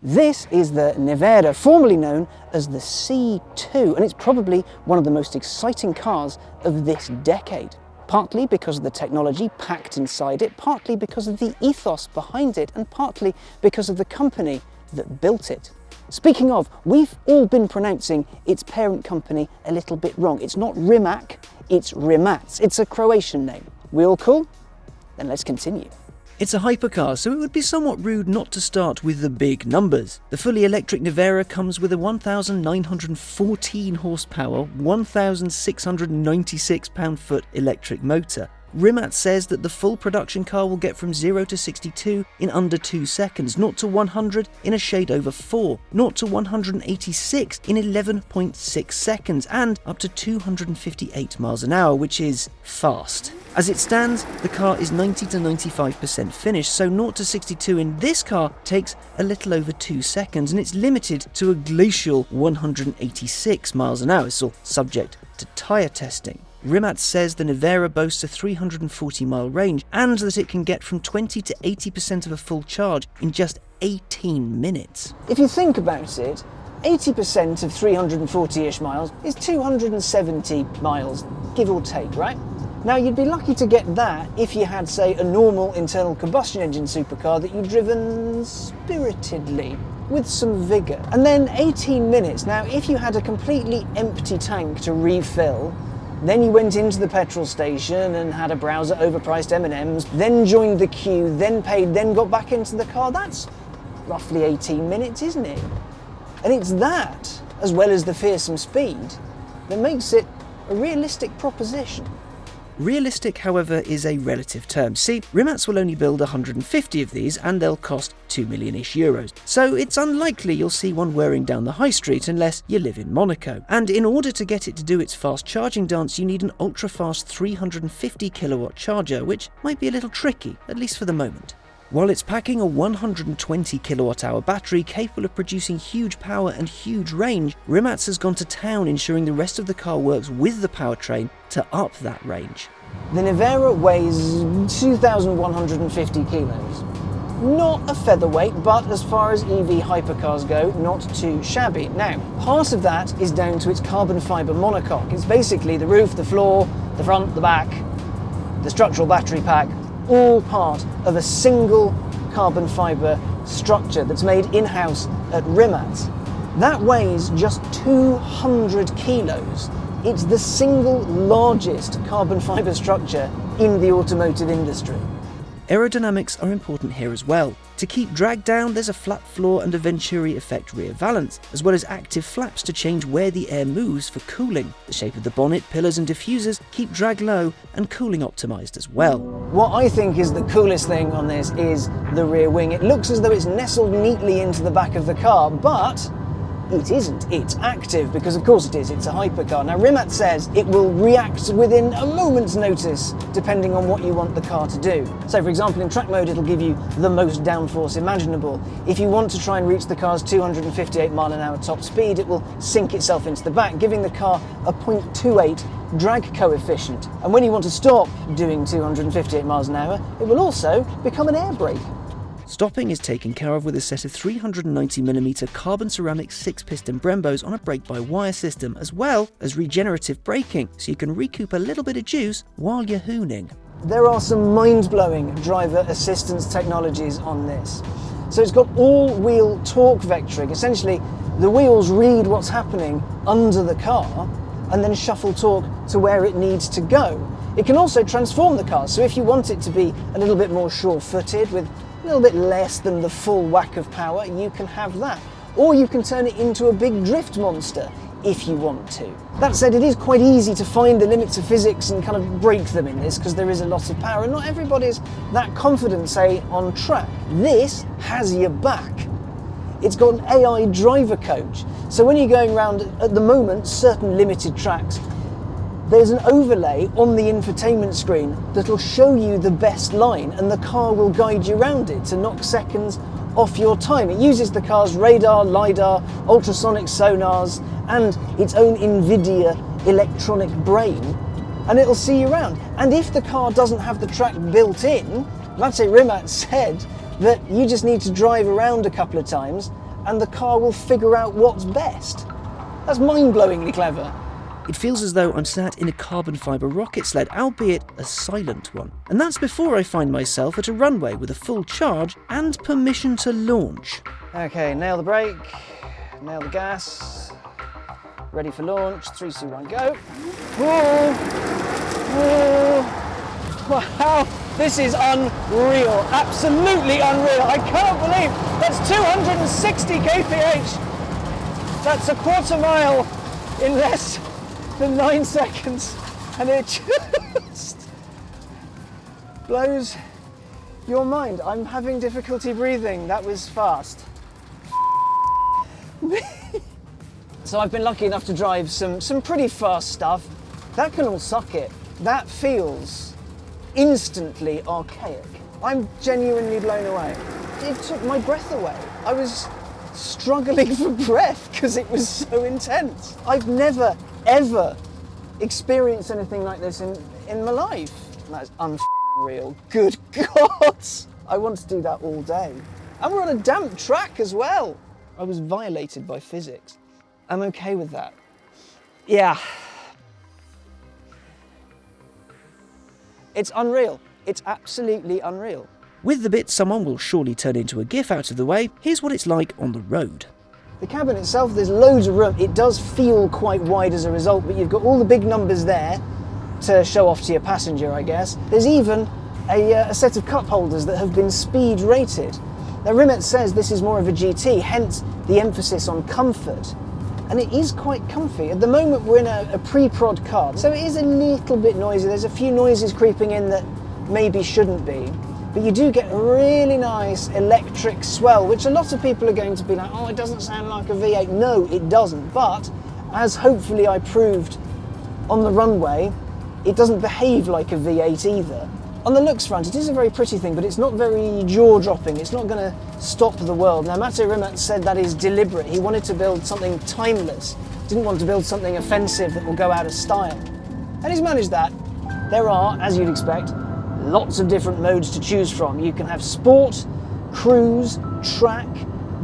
This is the Nevera, formerly known as the C2, and it's probably one of the most exciting cars of this decade. Partly because of the technology packed inside it, partly because of the ethos behind it, and partly because of the company that built it. Speaking of, we've all been pronouncing its parent company a little bit wrong. It's not Rimac, it's Rimac. It's a Croatian name. We all cool? Then let's continue. It's a hypercar, so it would be somewhat rude not to start with the big numbers. The fully electric Nevera comes with a 1,914 horsepower, 1,696 pound-foot electric motor. Rimac says that the full production car will get from 0 to 62 in under 2 seconds, 0 to 100 in a shade over 4, 0 to 186 in 11.6 seconds, and up to 258 miles an hour, which is fast. As it stands, the car is 90 to 95% finished, so 0 to 62 in this car takes a little over 2 seconds, and it's limited to a glacial 186 miles an hour. It's all subject to tyre testing. Rimac says the Nevera boasts a 340-mile range and that it can get from 20 to 80% of a full charge in just 18 minutes. If you think about it, 80% of 340-ish miles is 270 miles, give or take, right? Now, you'd be lucky to get that if you had, say, a normal internal combustion engine supercar that you'd driven spiritedly, with some vigour. And then 18 minutes. Now, if you had a completely empty tank to refill, then you went into the petrol station and had a browse at overpriced M&Ms, then joined the queue, then paid, then got back into the car. That's roughly 18 minutes, isn't it? And it's that, as well as the fearsome speed, that makes it a realistic proposition. Realistic, however, is a relative term. See, Rimac will only build 150 of these and they'll cost 2 million-ish euros. So it's unlikely you'll see one whirring down the high street unless you live in Monaco. And in order to get it to do its fast charging dance, you need an ultra-fast 350 kilowatt charger, which might be a little tricky, at least for the moment. While it's packing a 120 kilowatt-hour battery capable of producing huge power and huge range, Rimac has gone to town ensuring the rest of the car works with the powertrain to up that range. The Nevera weighs 2,150 kilos. Not a featherweight, but as far as EV hypercars go, not too shabby. Now, part of that is down to its carbon fibre monocoque. It's basically the roof, the floor, the front, the back, the structural battery pack, all part of a single carbon fibre structure that's made in-house at Rimac. That weighs just 200 kilos. It's the single largest carbon fibre structure in the automotive industry. Aerodynamics are important here as well. To keep drag down, there's a flat floor and a Venturi effect rear valance, as well as active flaps to change where the air moves for cooling. The shape of the bonnet, pillars and diffusers keep drag low and cooling optimised as well. What I think is the coolest thing on this is the rear wing. It looks as though it's nestled neatly into the back of the car, but it isn't. It's active because of course it is. It's a hypercar. Now Rimac says it will react within a moment's notice depending on what you want the car to do. So for example, in track mode it'll give you the most downforce imaginable. If you want to try and reach the car's 258 mile an hour top speed, it will sink itself into the back, giving the car a 0.28 drag coefficient. And when you want to stop doing 258 miles an hour, it will also become an air brake. Stopping is taken care of with a set of 390mm carbon ceramic 6-piston Brembos on a brake-by-wire system, as well as regenerative braking, so you can recoup a little bit of juice while you're hooning. There are some mind-blowing driver assistance technologies on this. So it's got all-wheel torque vectoring. Essentially, the wheels read what's happening under the car and then shuffle torque to where it needs to go. It can also transform the car, so if you want it to be a little bit more sure-footed with a little bit less than the full whack of power, you can have that. Or you can turn it into a big drift monster if you want to. That said, it is quite easy to find the limits of physics and kind of break them in this because there is a lot of power and not everybody's that confident, say, on track. This has your back. It's got an AI driver coach. So when you're going around, at the moment, certain limited tracks, there's an overlay on the infotainment screen that'll show you the best line and the car will guide you around it to knock seconds off your time. It uses the car's radar, LiDAR, ultrasonic sonars and its own NVIDIA electronic brain, and it'll see you around. And if the car doesn't have the track built in, let's say Rimac said that you just need to drive around a couple of times and the car will figure out what's best. That's mind-blowingly clever. It feels as though I'm sat in a carbon fibre rocket sled, albeit a silent one. And that's before I find myself at a runway with a full charge and permission to launch. Okay, nail the brake, nail the gas, ready for launch, 3, 2, 1, go. Whoa! Whoa! Wow, this is unreal, absolutely unreal. I can't believe that's 260 kph. That's a quarter mile in less than 9 seconds, and it just blows your mind. I'm having difficulty breathing. That was fast. So I've been lucky enough to drive some pretty fast stuff. That can all suck it. That feels instantly archaic. I'm genuinely blown away. It took my breath away. I was struggling for breath because it was so intense. I've never, ever experienced anything like this in my life. That's unreal. Good God. I want to do that all day. And we're on a damp track as well. I was violated by physics. I'm okay with that. Yeah. It's unreal. It's absolutely unreal. With the bit someone will surely turn into a GIF out of the way, here's what it's like on the road. The cabin itself, there's loads of room. It does feel quite wide as a result, but you've got all the big numbers there to show off to your passenger, I guess. There's even a set of cup holders that have been speed rated. Now, Rimac says this is more of a GT, hence the emphasis on comfort. And it is quite comfy. At the moment, we're in a pre-prod car, so it is a little bit noisy. There's a few noises creeping in that maybe shouldn't be. But you do get a really nice electric swell, which a lot of people are going to be like, oh, it doesn't sound like a V8. No, it doesn't. But as hopefully I proved on the runway, it doesn't behave like a V8 either. On the looks front, it is a very pretty thing, but it's not very jaw-dropping. It's not going to stop the world. Now, Matteo Rimac said that is deliberate. He wanted to build something timeless. Didn't want to build something offensive that will go out of style. And he's managed that. There are, as you'd expect, lots of different modes to choose from. You can have sport, cruise, track,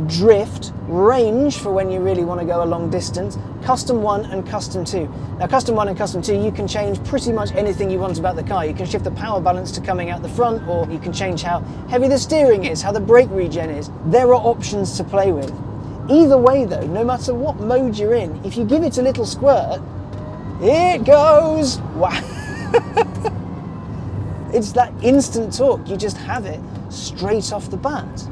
drift, range for when you really want to go a long distance, custom 1 and custom 2. Now, custom 1 and custom 2, you can change pretty much anything you want about the car. You can shift the power balance to coming out the front, or you can change how heavy the steering is, how the brake regen is. There are options to play with. Either way though, no matter what mode you're in, if you give it a little squirt, it goes! Wow! It's that instant torque, you just have it straight off the bat.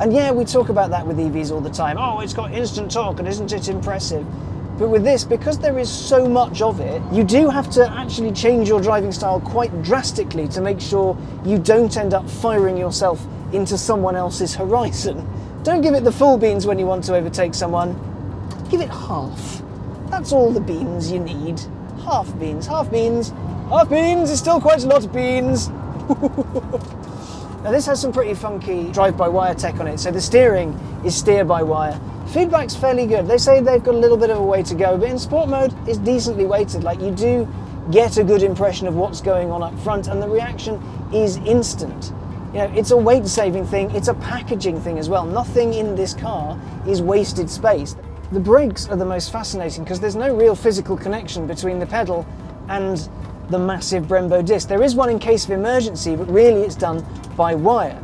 And yeah, we talk about that with EVs all the time. Oh, it's got instant torque and isn't it impressive? But with this, because there is so much of it, you do have to actually change your driving style quite drastically to make sure you don't end up firing yourself into someone else's horizon. Don't give it the full beans when you want to overtake someone. Give it half. That's all the beans you need. Half beans, half beans. Half beans is still quite a lot of beans. Now this has some pretty funky drive-by-wire tech on it, so the steering is steer-by-wire. Feedback's fairly good. They say they've got a little bit of a way to go, but in sport mode, it's decently weighted. Like, you do get a good impression of what's going on up front, and the reaction is instant. You know, it's a weight-saving thing, it's a packaging thing as well. Nothing in this car is wasted space. The brakes are the most fascinating because there's no real physical connection between the pedal and the massive Brembo disc. There is one in case of emergency, but really it's done by wire.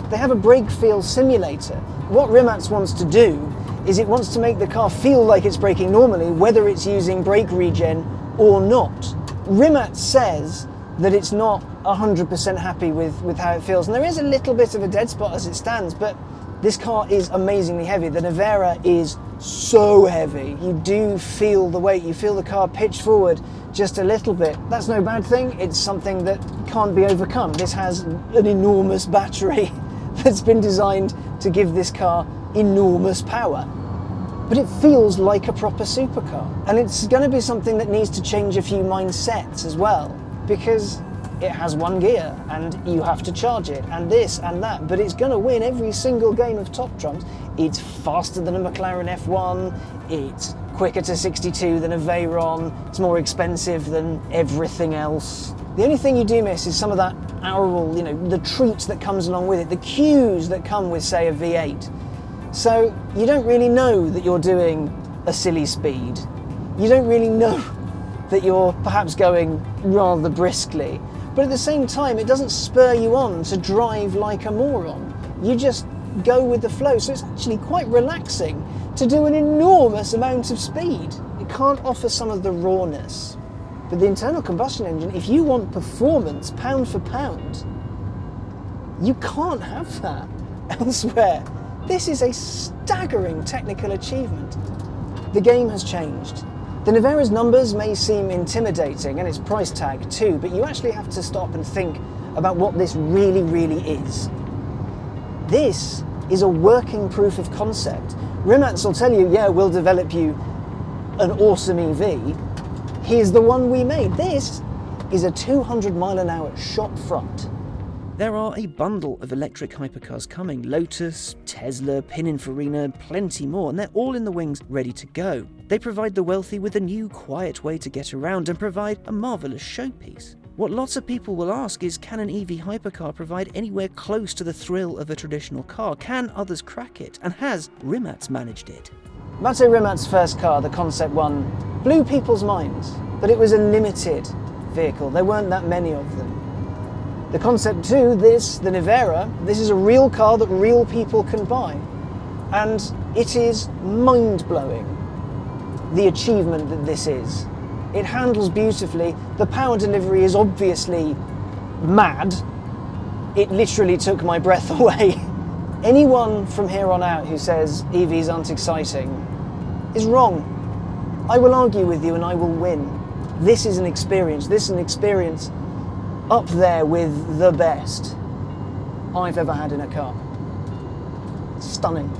They have a brake feel simulator. What Rimac wants to do is it wants to make the car feel like it's braking normally, whether it's using brake regen or not. Rimac says that it's not 100% happy with how it feels, and there is a little bit of a dead spot as it stands, but this car is amazingly heavy. The Nevera is so heavy. You do feel the weight, you feel the car pitch forward just a little bit. That's no bad thing, it's something that can't be overcome. This has an enormous battery that's been designed to give this car enormous power. But it feels like a proper supercar. And it's going to be something that needs to change a few mindsets as well, because it has one gear and you have to charge it and this and that, but it's going to win every single game of Top Trumps. It's faster than a McLaren F1, it's quicker to 62 than a Veyron, it's more expensive than everything else. The only thing you do miss is some of that aural, you know, the treats that comes along with it, the cues that come with, say, a V8. So you don't really know that you're doing a silly speed. You don't really know that you're perhaps going rather briskly. But at the same time, it doesn't spur you on to drive like a moron. You just go with the flow. So it's actually quite relaxing to do an enormous amount of speed. It can't offer some of the rawness. But the internal combustion engine, if you want performance pound for pound, you can't have that elsewhere. This is a staggering technical achievement. The game has changed. The Nevera's numbers may seem intimidating, and its price tag too, but you actually have to stop and think about what this really, really is. This is a working proof of concept. Rimac will tell you, yeah, we'll develop you an awesome EV. Here's the one we made. This is a 200-mile-an-hour shop front. There are a bundle of electric hypercars coming. Lotus, Tesla, Pininfarina, plenty more, and they're all in the wings ready to go. They provide the wealthy with a new, quiet way to get around and provide a marvellous showpiece. What lots of people will ask is, can an EV hypercar provide anywhere close to the thrill of a traditional car? Can others crack it? And has Rimac managed it? Mate Rimac's first car, the Concept 1, blew people's minds, but it was a limited vehicle. There weren't that many of them. The Concept 2, the Nevera, this is a real car that real people can buy. And it is mind-blowing, the achievement that this is. It handles beautifully. The power delivery is obviously mad. It literally took my breath away. Anyone from here on out who says EVs aren't exciting is wrong. I will argue with you and I will win. This is an experience. This is an experience up there with the best I've ever had in a car. Stunning.